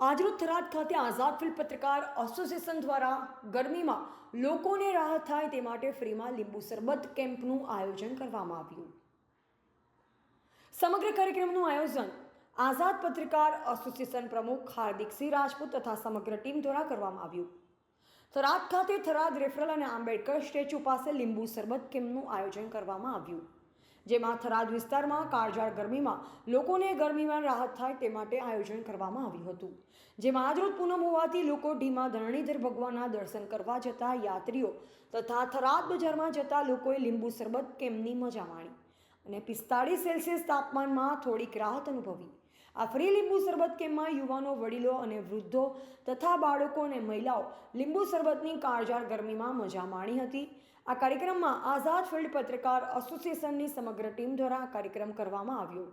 આજરોજ થરાદ ખાતે આઝાદ ફિલ્ડ પત્રકાર એસોસિએશન દ્વારા ગરમીમાં લોકોને રાહત થાય તે માટે ફ્રીમાં લીંબુ શરબત કેમ્પનું આયોજન કરવામાં આવ્યું। સમગ્ર કાર્યક્રમનું આયોજન આઝાદ પત્રકાર એસોસિએશન પ્રમુખ હાર્દિકસિંહ રાજપૂત તથા સમગ્ર ટીમ દ્વારા કરવામાં આવ્યું। થરાદ ખાતે થરાદ રેફરલ અને આંબેડકર સ્ટેચ્યુ પાસે લીંબુ શરબત કેમ્પનું આયોજન કરવામાં આવ્યું, જેમાં થરાદ વિસ્તારમાં કાળઝાળ ગરમીમાં લોકોને ગરમીમાં રાહત થાય તે માટે આયોજન કરવામાં આવ્યું હતું। જેમાં આજરોજ પૂનમ હોવાથી લોકો ઢીમા ધરણીધર ભગવાનના દર્શન કરવા જતા યાત્રીઓ તથા થરાદ બજારમાં જતા લોકોએ લીંબુ શરબત કેમ્પની મજા માણી અને 45 સેલ્સિયસ તાપમાનમાં થોડીક રાહત અનુભવી। આ ફ્રી લીંબુ શરબત કેમ્પમાં યુવાનો, વડીલો અને વૃદ્ધો તથા બાળકો અને મહિલાઓ લીંબુ શરબતની કાળઝાળ ગરમીમાં મજા માણી હતી। આ કાર્યક્રમમાં આઝાદ ફિલ્ડ પત્રકાર એસોસિએશનની સમગ્ર ટીમ દ્વારા આ કાર્યક્રમ કરવામાં આવ્યો।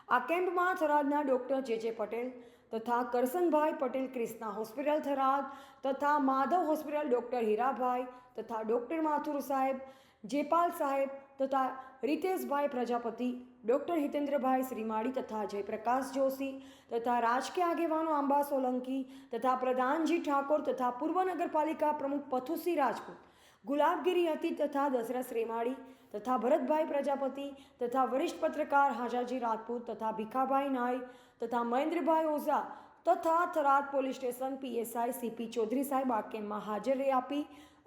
આ કેમ્પમાં થરાદના ડૉક્ટર જે પટેલ તથા કરસનભાઈ પટેલ ક્રિષ્ના હોસ્પિટલ થરાદ તથા માધવ હોસ્પિટલ ડૉક્ટર હીરાભાઈ તથા ડૉક્ટર માથુર સાહેબ, જેપાલ સાહેબ તથા રીતેશભાઈ પ્રજાપતિ, ડૉક્ટર હિતેન્દ્રભાઈ શ્રીમાળી તથા જયપ્રકાશ જોશી તથા રાજકીય આગેવાનો આંબા સોલંકી તથા પ્રધાનજી ઠાકોર તથા પૂર્વ નગરપાલિકા પ્રમુખ પથુસિંહ રાજપૂત, ગુલાબગીરી હતી તથા દશરથ શ્રીમાળી તથા ભરતભાઈ પ્રજાપતિ તથા વરિષ્ઠ પત્રકાર હાજાજી રાજપૂત તથા ભીખાભાઈ નાય તથા મહેન્દ્રભાઈ ઓઝા તથા Tharad police station PSI CP Chaudhary સાહેબ આ કેમ્પમાં હાજરી આપી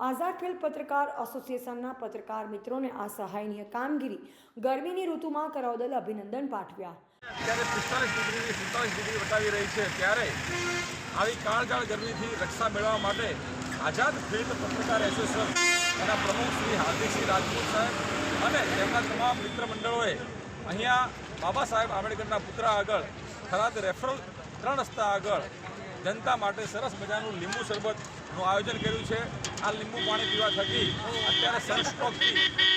આઝાદ ફિલ્ડ પત્રકાર એસોસિએશનના પત્રકાર મિત્રોને આ સહાયનીય કામગીરી ગરમીની ઋતુમાં કરવા બદલ અભિનંદન પાઠવ્યા। ત્યારે 45 ડિગ્રી 47 ડિગ્રી બતાવી રહી છે, ત્યારે આવી કાળઝાળ ગરમીથી રક્ષા મેળવવા માટે આઝાદ ફિલ્ડ પત્રકાર એસોસિએશન એના પ્રમુખ શ્રી હાર્દિકસિંહ રાજપૂત સાહેબ અને તેમના તમામ મિત્ર મંડળોએ અહીંયા બાબા સાહેબ આંબેડકરના પુતળા આગળ થરાદ રેફરલ 3 રસ્તા આગળ જનતા માટે સરસ મજાનું લીંબુ શરબતનું આયોજન કર્યું છે। આ લીંબુ પાણી પીવા થકી અત્યારે સનસ્ટ્રોકથી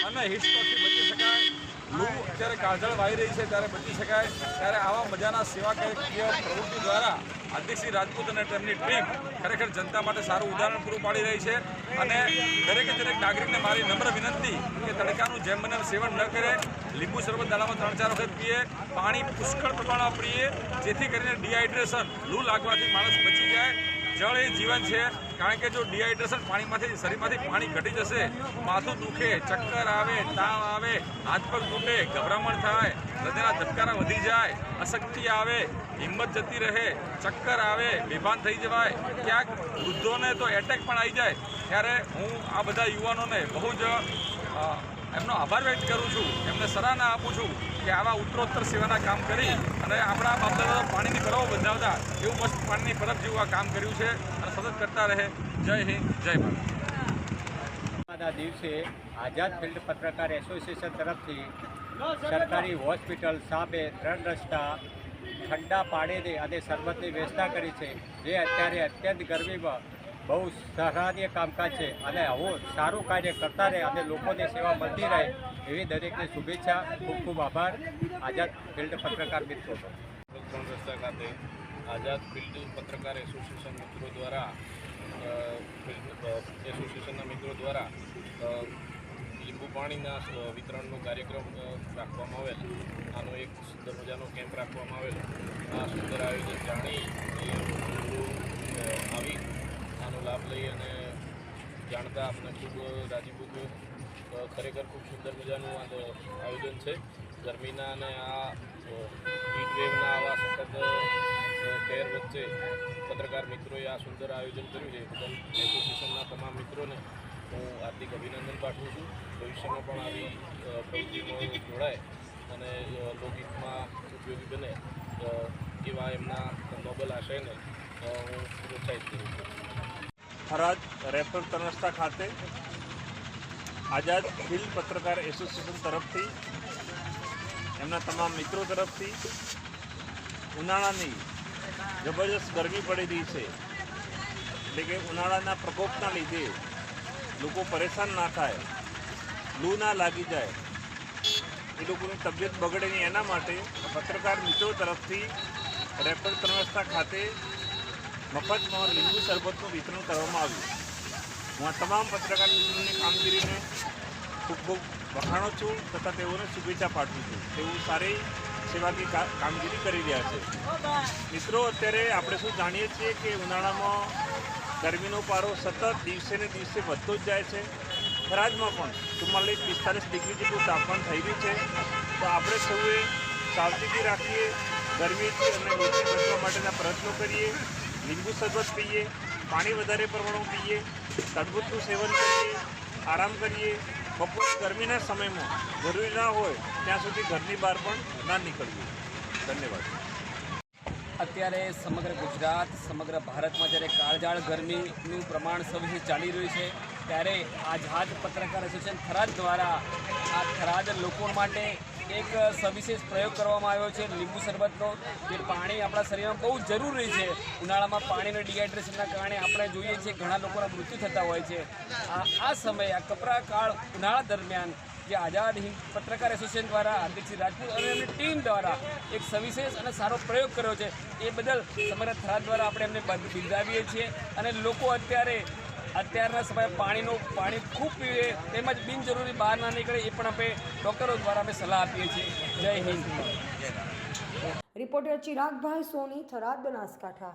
અને હીટસ્ટ્રોકથી બચી શકાય। લૂ અત્યારે કાળઝાળ વાઈ રહી છે ત્યારે બચી શકાય। ત્યારે આવા મજાના સેવાકીય પ્રવૃત્તિ દ્વારા હાર્દિકસિંહ રાજપૂત અને તેમની ટીમ ખરેખર જનતા માટે સારું ઉદાહરણ પૂરું પાડી રહી છે અને દરેક નાગરિકને મારી નમ્ર વિનંતી કે તડકાનું જેમ બને સેવન ન કરે, લીંબુ શરબત દાડામાં 3-4 વખત પીએ, પાણી પુષ્કળ પ્રમાણમાં પીએ, જેથી કરીને ડિહાઇડ્રેશન, લૂ લાગવાથી માણસ બચી જાય। જળ એ જીવન છે, કારણ કે જો ડિહાઇડ્રેશન પાણીમાંથી શરીરમાંથી પાણી ઘટી જશે, માથું દુખે, ચક્કર આવે, તાવ આવે, હાથ પગ તૂટે, ગભરામણ થાય, હૃદયના ધબકારા વધી જાય, અશક્તિ આવે, હિંમત જતી રહે, ચક્કર આવે, બેભાન થઈ જવાય, ક્યાંક વૃદ્ધોને તો એટેક પણ આવી જાય। ત્યારે હું આ બધા યુવાનોને બહુ જ એમનો આભાર વ્યક્ત કરું છું, એમને સરાહના આપું છું કે આવા ઉત્તરોત્તર સેવાના કામ કરી અને આપણા બાપદાદાઓ પાણીની પરબો બંધાવતા એવું મસ્ત પાણીની પરબ જેવું આ કામ કર્યું છે અને સતત કરતા રહે। જય હિન્દ, જય ભારત। આ દિવસે આઝાદ ફિલ્ડ પત્રકાર એસોસિએશન તરફથી સરકારી હોસ્પિટલ સામે 3 રસ્તા ઠંડા પાણીની અને શરબતની વ્યવસ્થા કરી છે, જે અત્યારે અત્યંત ગરમીમાં બહુ સરાહનીય કામકાજ છે અને આવું સારું કાર્ય કરતા રહે અને લોકોની સેવા મળતી રહે એવી દરેકને શુભેચ્છા। ખૂબ ખૂબ આભાર આઝાદ ફિલ્ડ પત્રકાર મિત્રોનો। 3 રસ્તા ખાતે આઝાદ ફિલ્ડ પત્રકાર એસોસિએશન મિત્રો દ્વારા એસોસિએશનના મિત્રો દ્વારા લીંબુ પાણીના વિતરણનો કાર્યક્રમ રાખવામાં આવેલ। આનો એક સુંદર મજાનો કેમ્પ રાખવામાં આવેલો। આ સુંદર આયોજન જાણી આવી આનો લાભ લઈ અને જાણતા આપણે ખૂબ રાજીપૂત। ખરેખર ખૂબ સુંદર મજાનું આયોજન છે। ગરમીના અને આ હીટ વેવના આવા સખત કહેર વચ્ચે પત્રકાર મિત્રોએ આ સુંદર આયોજન કર્યું છે, બદલ એસોસિએશનના તમામ મિત્રોને હું હાર્દિક અભિનંદન પાઠવું છું। ભવિષ્યમાં પણ આવી પ્રવૃત્તિમાં જોડાય અને લોકહિતમાં ઉપયોગી બને એવા એમના નોબલ આશયને હું પ્રોત્સાહિત કરું છું। થરાદ રેફરલ 3 રસ્તા ખાતે આઝાદ ફિલ્ડ પત્રકાર એસોસિએશન તરફથી એમના તમામ મિત્રો તરફથી ઉનાળાની જબરજસ્ત ગરમી પડી રહી છે, એટલે કે ઉનાળાના પ્રકોપના લીધે લોકો પરેશાન ના થાય, લૂ ના લાગી જાય, એ લોકોની તબિયત બગડે નહીં, એના માટે પત્રકાર મિત્રો તરફથી રેફરલ 3 રસ્તા ખાતે મફતમાં લીંબુ શરબતનું વિતરણ કરવામાં આવ્યું। હું આ તમામ પત્રકાર મિત્રોની કામગીરીને ખૂબ ખૂબ વખાણું છું તથા તેઓને શુભેચ્છા પાઠવું છું। તેઓ સારી સેવાકીય કામગીરી કરી રહ્યા છે. મિત્રો, અત્યારે આપણે શું જાણીએ છીએ કે ઉનાળામાં ગરમીનો પારો સતત દિવસે ને દિવસે વધતો જ જાય છે. થરાદમાં પણ 44-45 ડિગ્રી જેટલું તાપમાન થઈ રહ્યું છે. તો આપણે સૌએ સાવચેતી રાખીએ, ગરમીથી અને લોહીથી બચવા માટેના પ્રયત્નો કરીએ, લીંબુ શરબત પીએ, પાણી વધારે પ્રમાણમાં પીએ, તરબૂચનું સેવન કરીએ, આરામ કરીએ. બપોરે ગરમીના સમયમાં જરૂરી ના હોય ત્યાં સુધી ઘરની બહાર પણ ના નીકળવું. ધન્યવાદ. અત્યારે સમગ્ર ગુજરાત, સમગ્ર ભારતમાં જ્યારે કાળઝાળ ગરમીનું પ્રમાણ સવિશેષ ચાલી રહ્યું છે, ત્યારે આઝાદ પત્રકાર એસોસિએશન થરાદ દ્વારા આ થરાદ લોકો માટે એક સવિશેષ પ્રયોગ કરવામાં આવ્યો છે લીંબુ શરબતનો. જે પાણી આપણા શરીરમાં બહુ જરૂરી છે. ઉનાળામાં પાણીના ડિહાઇડ્રેશનના કારણે આપણે જોઈએ છીએ ઘણા લોકોના મૃત્યુ થતા હોય છે. આ સમયે આ કપરા કાળ ઉનાળા દરમિયાન જે આઝાદ હિન્દ પત્રકાર એસોસિએશન દ્વારા હાર્દિકસિંહ રાજપૂત અને એમની ટીમ દ્વારા એક સવિશેષ અને સારો પ્રયોગ કર્યો છે, એ બદલ સમગ્ર થરાદ દ્વારા આપણે એમને બિરદાવીએ છીએ. અને લોકો અત્યારના સમયે પાણી ખૂબ પીવે, તેમજ બિનજરૂરી બહાર ના નીકળે એ પણ આપણે ડૉક્ટરો દ્વારા અમે સલાહ આપીએ છીએ. જય હિન્દ. રિપોર્ટર ચિરાગભાઈ સોની, થરાદ, બનાસકાંઠા.